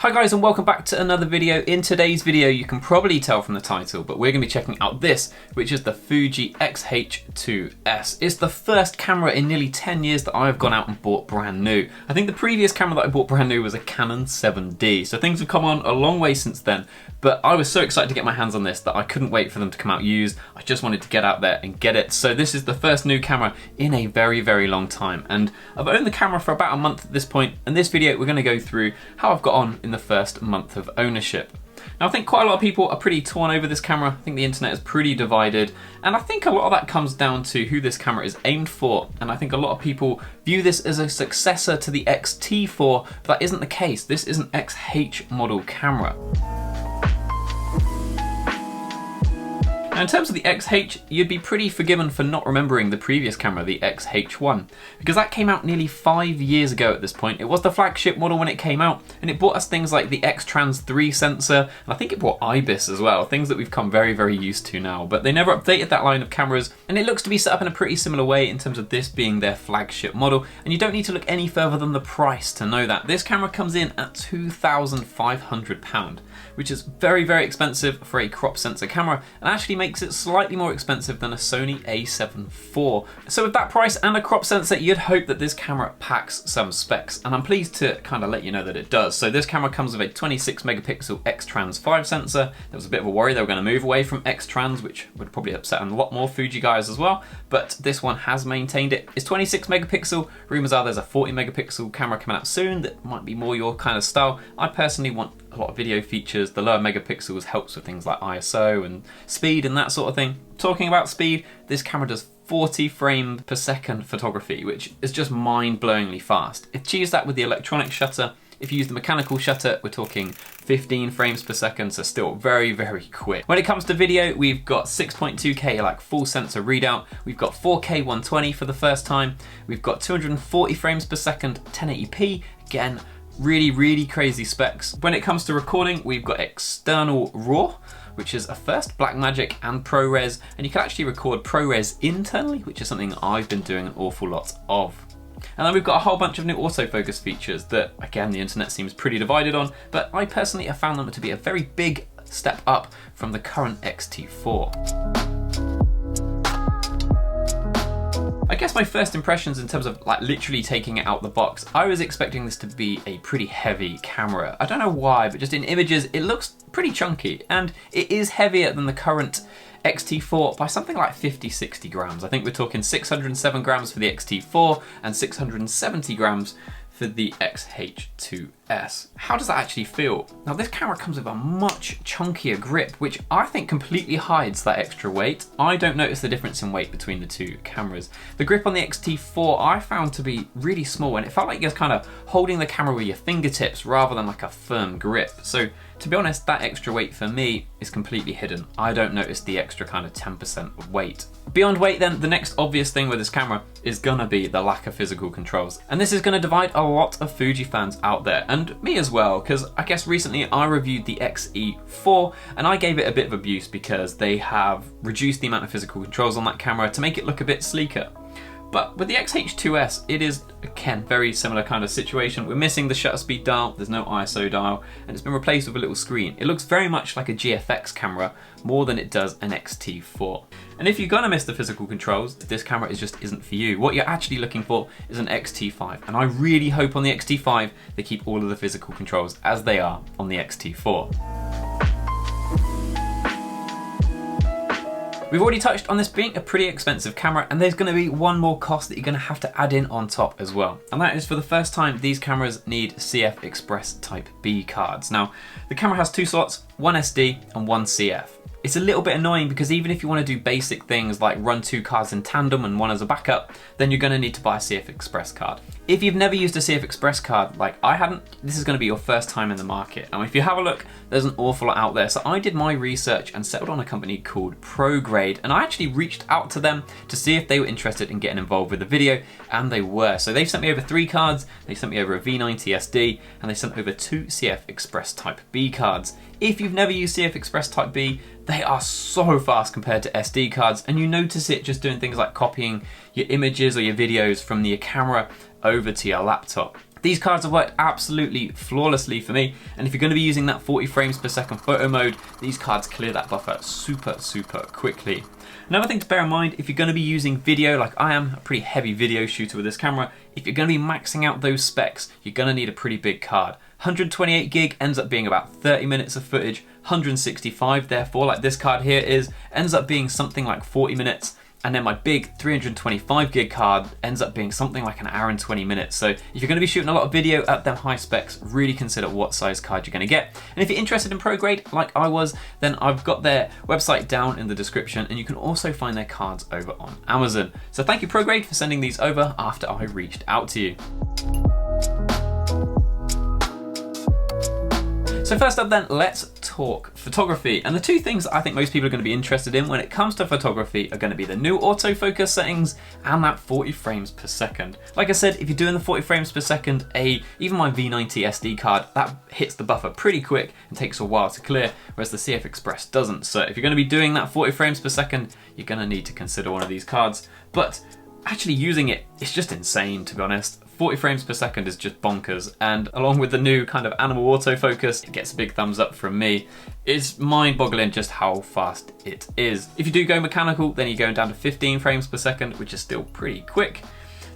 Hi guys and welcome back to another video. In today's video you can probably tell from the title, but we're going to be checking out this, which is the Fuji X-H2s. It's the first camera in nearly 10 years that I've gone out and bought brand new. I think the previous camera that I bought brand new was a Canon 7D, so things have come on a long way since then, but I was so excited to get my hands on this that I couldn't wait for them to come out used. I just wanted to get out there and get it. So this is the first new camera in a very, very long time, and I've owned the camera for about a month at this point. In this video we're going to go through how I've got on in the first month of ownership. Now I think quite a lot of people are pretty torn over this camera. I think the internet is pretty divided, and I think a lot of that comes down to who this camera is aimed for, and I think a lot of people view this as a successor to the X-T4, but that isn't the case. This is an X-H model camera. Now in terms of the X-H, you'd be pretty forgiven for not remembering the previous camera, the X-H1, because that came out nearly 5 years ago at this point. It was the flagship model when it came out, and it brought us things like the X-Trans 3 sensor, and I think it brought IBIS as well, things that we've come very, very used to now, but they never updated that line of cameras, and it looks to be set up in a pretty similar way in terms of this being their flagship model, and you don't need to look any further than the price to know that. This camera comes in at £2,500, which is very, very expensive for a crop sensor camera, and actually makes it slightly more expensive than a Sony a7 IV. So with that price and a crop sensor, you'd hope that this camera packs some specs, and I'm pleased to kind of let you know that it does. So this camera comes with a 26 megapixel X-Trans 5 sensor. There was a bit of a worry they were going to move away from X-Trans, which would probably upset a lot more Fuji guys as well, but this one has maintained it. It's 26 megapixel. Rumors are there's a 40 megapixel camera coming out soon that might be more your kind of style. I personally want a lot of video features. The lower megapixels helps with things like ISO and speed and that sort of thing. Talking about speed, this camera does 40 frames per second photography, which is just mind-blowingly fast. It achieves that with the electronic shutter. If you use the mechanical shutter, we're talking 15 frames per second, so still very, very quick. When it comes to video, we've got 6.2K like full sensor readout. We've got 4K 120 for the first time. We've got 240 frames per second 1080p. Again, really, really crazy specs. When it comes to recording, we've got external RAW, which is a first, Blackmagic and ProRes, and you can actually record ProRes internally, which is something I've been doing an awful lot of. And then we've got a whole bunch of new autofocus features that, again, the internet seems pretty divided on, but I personally have found them to be a very big step up from the current X-T4. I guess my first impressions in terms of like literally taking it out the box, I was expecting this to be a pretty heavy camera. I don't know why, but just in images, it looks pretty chunky, and it is heavier than the current X-T4 by something like 50-60 grams. I think we're talking 607 grams for the X-T4 and 670 grams for the X-H2s. How does that actually feel? Now this camera comes with a much chunkier grip, which I think completely hides that extra weight. I don't notice the difference in weight between the two cameras. The grip on the X-T4 I found to be really small, and it felt like you're kind of holding the camera with your fingertips rather than like a firm grip. So to be honest, that extra weight for me is completely hidden. I don't notice the extra kind of 10% of weight. Beyond weight then, the next obvious thing with this camera is gonna be the lack of physical controls. And this is gonna divide a lot of Fuji fans out there, and me as well, because I guess recently I reviewed the X-E4 and I gave it a bit of abuse because they have reduced the amount of physical controls on that camera to make it look a bit sleeker. But with the X-H2s, it is, again, very similar kind of situation. We're missing the shutter speed dial, there's no ISO dial, and it's been replaced with a little screen. It looks very much like a GFX camera more than it does an X-T4. And if you're gonna miss the physical controls, this camera just isn't for you. What you're actually looking for is an X-T5, and I really hope on the X-T5 they keep all of the physical controls as they are on the X-T4. We've already touched on this being a pretty expensive camera, and there's going to be one more cost that you're going to have to add in on top as well. And that is, for the first time, these cameras need CF Express Type B cards. Now, the camera has two slots, one SD and one CF. It's a little bit annoying because even if you want to do basic things like run two cards in tandem and one as a backup, then you're going to need to buy a CF Express card. If you've never used a CF Express card like I hadn't, this is going to be your first time in the market. And if you have a look, there's an awful lot out there. So I did my research and settled on a company called ProRes, and I actually reached out to them to see if they were interested in getting involved with the video, and they were. So they've sent me over 3 cards, they sent me over a V90 SD, and they sent over 2 CF Express Type B cards. If you've never used CF Express Type B, they are so fast compared to SD cards, and you notice it just doing things like copying your images or your videos from your camera over to your laptop. These cards have worked absolutely flawlessly for me, and if you're going to be using that 40 frames per second photo mode, these cards clear that buffer super quickly. Another thing to bear in mind, if you're going to be using video like I am, a pretty heavy video shooter with this camera, if you're going to be maxing out those specs, you're going to need a pretty big card. 128 gig ends up being about 30 minutes of footage, 165 therefore, like this card here is, ends up being something like 40 minutes. And then my big 325 gig card ends up being something like an hour and 20 minutes. So if you're going to be shooting a lot of video at them high specs, really consider what size card you're going to get. And if you're interested in ProRes, like I was, then I've got their website down in the description, and you can also find their cards over on Amazon. So thank you ProRes for sending these over after I reached out to you. So first up then, let's talk photography. And the two things I think most people are going to be interested in when it comes to photography are going to be the new autofocus settings and that 40 frames per second. Like I said, if you're doing the 40 frames per second, even my V90 SD card, that hits the buffer pretty quick and takes a while to clear, whereas the CF Express doesn't. So if you're going to be doing that 40 frames per second, you're going to need to consider one of these cards. But actually using it, it's just insane, to be honest. 40 frames per second is just bonkers, and along with the new kind of animal autofocus, it gets a big thumbs up from me. It's mind-boggling just how fast it is. If you do go mechanical, then you're going down to 15 frames per second, which is still pretty quick.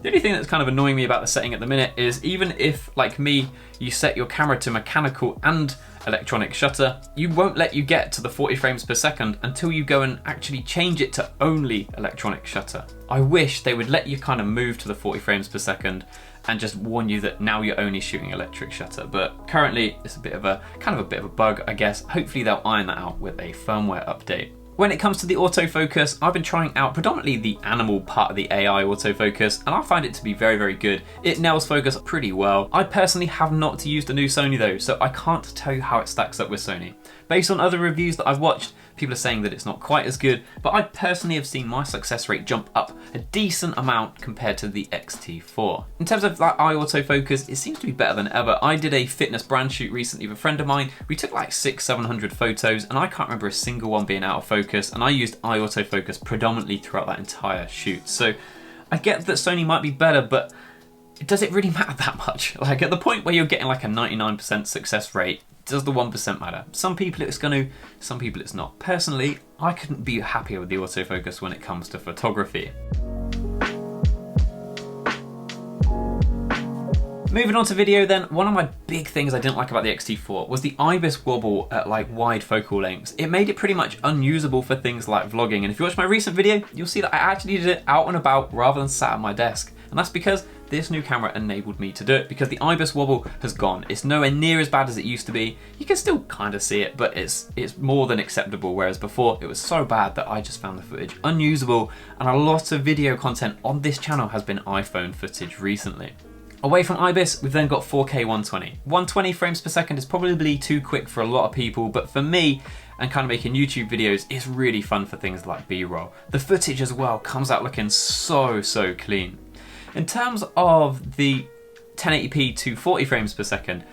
The only thing that's kind of annoying me about the setting at the minute is even if, like me, you set your camera to mechanical and electronic shutter, you won't let you get to the 40 frames per second until you go and actually change it to only electronic shutter. I wish they would let you kind of move to the 40 frames per second and just warn you that now you're only shooting electric shutter, but currently it's a bit of a bug, I guess. Hopefully they'll iron that out with a firmware update. When it comes to the autofocus, I've been trying out predominantly the animal part of the AI autofocus, and I find it to be very good. It nails focus pretty well. I personally have not used the new Sony though, so I can't tell you how it stacks up with Sony. Based on other reviews that I've watched, people are saying that it's not quite as good, but I personally have seen my success rate jump up a decent amount compared to the X-T4. In terms of that eye autofocus, it seems to be better than ever. I did a fitness brand shoot recently with a friend of mine. We took like 600-700 photos, and I can't remember a single one being out of focus, and I used eye autofocus predominantly throughout that entire shoot. So I get that Sony might be better, but does it really matter that much? Like at the point where you're getting like a 99% success rate, does the 1% matter? Some people it's going to, some people it's not. Personally, I couldn't be happier with the autofocus when it comes to photography. Moving on to video then, one of my big things I didn't like about the X-T4 was the IBIS wobble at like wide focal lengths. It made it pretty much unusable for things like vlogging, and if you watch my recent video, you'll see that I actually did it out and about rather than sat at my desk. And that's because this new camera enabled me to do it, because the IBIS wobble has gone. It's nowhere near as bad as it used to be. You can still kind of see it, but it's more than acceptable, whereas before it was so bad that I just found the footage unusable, and a lot of video content on this channel has been iPhone footage recently. Away from IBIS, we've then got 4K 120. 120 frames per second is probably too quick for a lot of people, but for me, and kind of making YouTube videos, it's really fun for things like B-roll. The footage as well comes out looking so clean. In terms of the 1080p to 40 frames per second,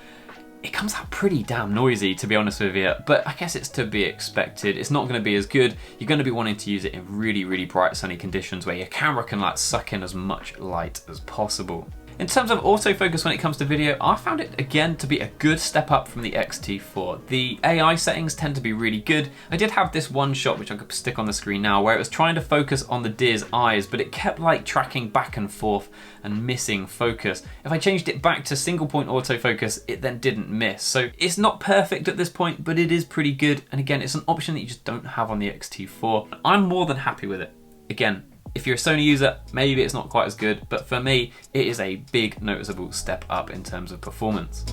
it comes out pretty damn noisy, to be honest with you, but I guess it's to be expected. It's not going to be as good. You're going to be wanting to use it in really bright sunny conditions where your camera can like suck in as much light as possible. In terms of autofocus when it comes to video, I found it again to be a good step up from the X-T4. The AI settings tend to be really good. I did have this one shot which I could stick on the screen now where it was trying to focus on the deer's eyes, but it kept like tracking back and forth and missing focus. If I changed it back to single point autofocus, it then didn't miss. So it's not perfect at this point, but it is pretty good. And again, it's an option that you just don't have on the X-T4. I'm more than happy with it. Again, if you're a Sony user, maybe it's not quite as good, but for me, it is a big noticeable step up in terms of performance.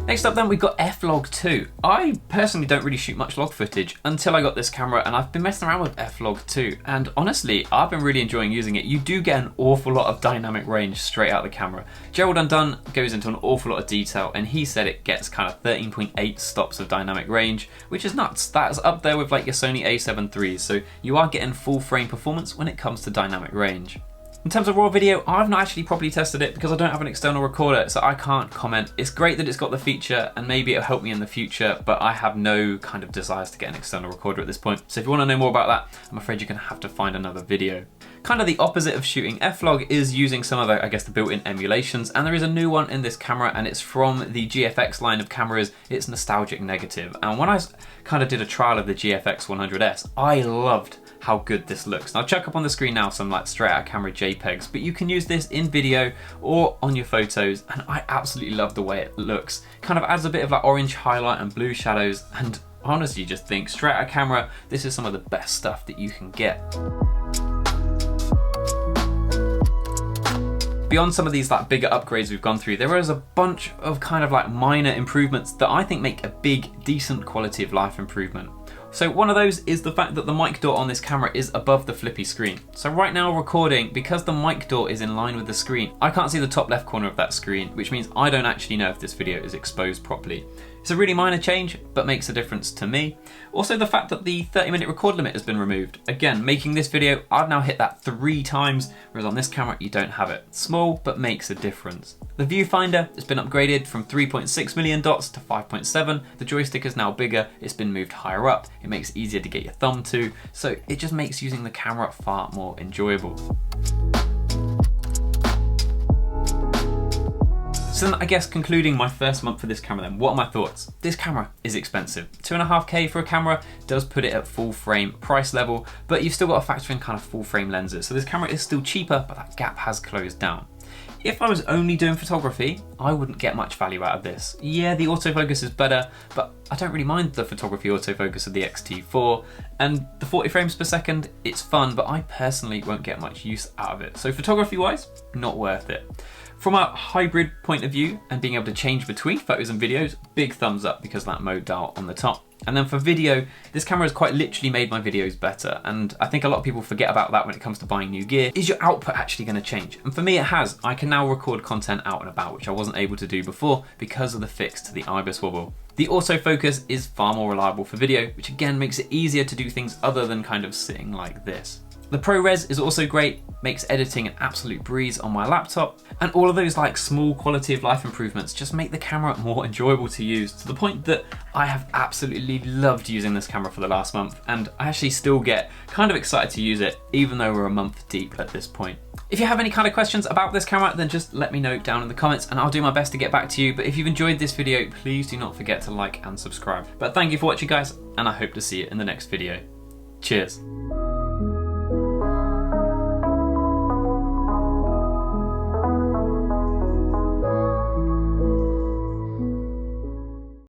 Next up then, we've got F-Log 2. I personally don't really shoot much log footage until I got this camera, and I've been messing around with F-Log 2, and honestly, I've been really enjoying using it. You do get an awful lot of dynamic range straight out the camera. Gerald Undone goes into an awful lot of detail, and he said it gets kind of 13.8 stops of dynamic range, which is nuts. That's up there with like your Sony A7 IIIs, so you are getting full frame performance when it comes to dynamic range. In terms of raw video, I've not actually properly tested it because I don't have an external recorder, so I can't comment. It's great that it's got the feature and maybe it'll help me in the future, but I have no kind of desires to get an external recorder at this point. So if you want to know more about that, I'm afraid you're going to have to find another video. Kind of the opposite of shooting f-log is using some of the, I guess, the built-in emulations, and there is a new one in this camera, and it's from the GFX line of cameras. It's nostalgic negative, and when I kind of did a trial of the GFX 100s, I loved how good this looks. And I'll chuck up on the screen now some like straight out camera JPEGs, but you can use this in video or on your photos, and I absolutely love the way it looks. Kind of adds a bit of like orange highlight and blue shadows, and I honestly just think straight out camera, this is some of the best stuff that you can get. Beyond some of these like bigger upgrades we've gone through, there is a bunch of kind of like minor improvements that I think make a big, decent quality of life improvement. So one of those is the fact that the mic door on this camera is above the flippy screen. So right now recording, because the mic door is in line with the screen, I can't see the top left corner of that screen, which means I don't actually know if this video is exposed properly. It's a really minor change, but makes a difference to me. Also the fact that the 30-minute record limit has been removed. Again, making this video, I've now hit that 3 times, whereas on this camera you don't have it. Small, but makes a difference. The viewfinder has been upgraded from 3.6 million dots to 5.7. The joystick is now bigger, it's been moved higher up. It makes it easier to get your thumb to, so it just makes using the camera far more enjoyable. So then I guess concluding my first month for this camera then, what are my thoughts? This camera is expensive. 2.5K for a camera does put it at full frame price level, but you've still got to factor in kind of full frame lenses. So this camera is still cheaper, but that gap has closed down. If I was only doing photography, I wouldn't get much value out of this. Yeah, the autofocus is better, but I don't really mind the photography autofocus of the X-T4, and the 40 frames per second, it's fun, but I personally won't get much use out of it. So photography-wise, not worth it. From a hybrid point of view and being able to change between photos and videos, big thumbs up because of that mode dial on the top. And then for video, this camera has quite literally made my videos better, and I think a lot of people forget about that when it comes to buying new gear. Is your output actually going to change? And for me it has. I can now record content out and about, which I wasn't able to do before because of the fix to the IBIS wobble. The autofocus is far more reliable for video, which again makes it easier to do things other than kind of sitting like this. The ProRes is also great, makes editing an absolute breeze on my laptop, and all of those like small quality of life improvements just make the camera more enjoyable to use, to the point that I have absolutely loved using this camera for the last month, and I actually still get kind of excited to use it even though we're a month deep at this point. If you have any kind of questions about this camera, then just let me know down in the comments and I'll do my best to get back to you. But if you've enjoyed this video, please do not forget to like and subscribe. But thank you for watching guys, and I hope to see you in the next video. Cheers.